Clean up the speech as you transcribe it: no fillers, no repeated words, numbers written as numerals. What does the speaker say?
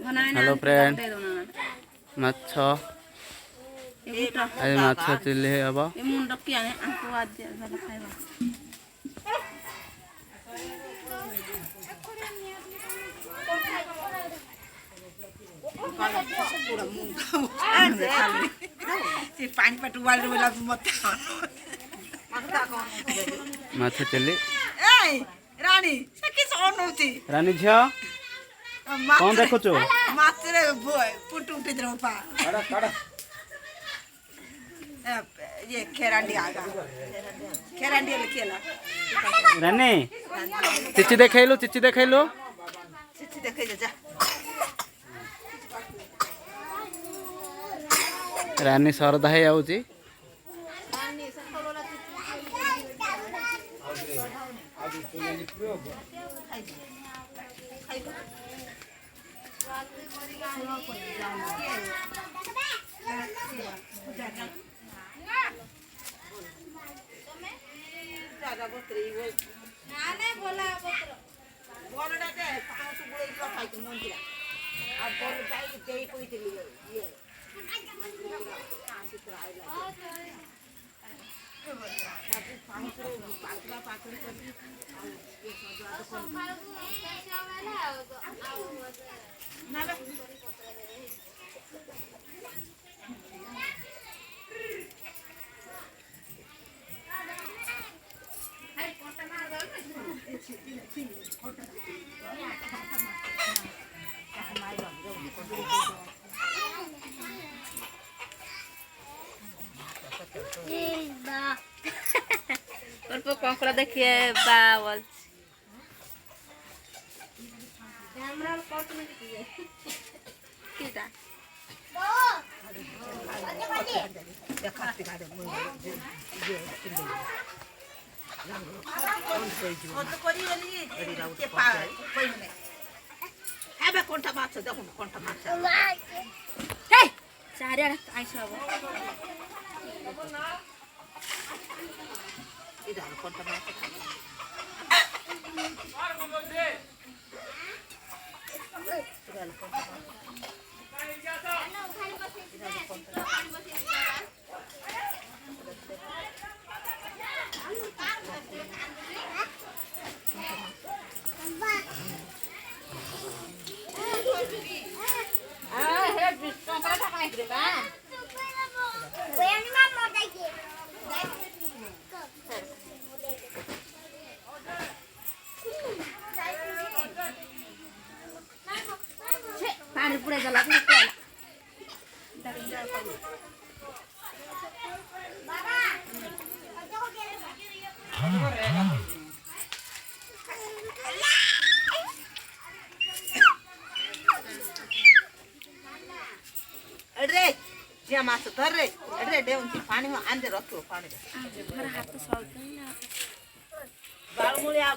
hello friend माछ आज माछ चिल्ली हे अब माछ चिल्ली रानी रानी झियो कौन देखुचु पुट उठे ये खेरांडी आगा खेरांडी खेला रानी चिच्ची देखैलु चिच्ची देखे जा रानी सरदा है आउची कंकड़ा देखिए बावल पानी पूरे जला माछ धर रे अरे दे उनकी पानी में आंदे रखो पानी मेरा हाथ तो सॉल्व नहीं ना बालमुड़िया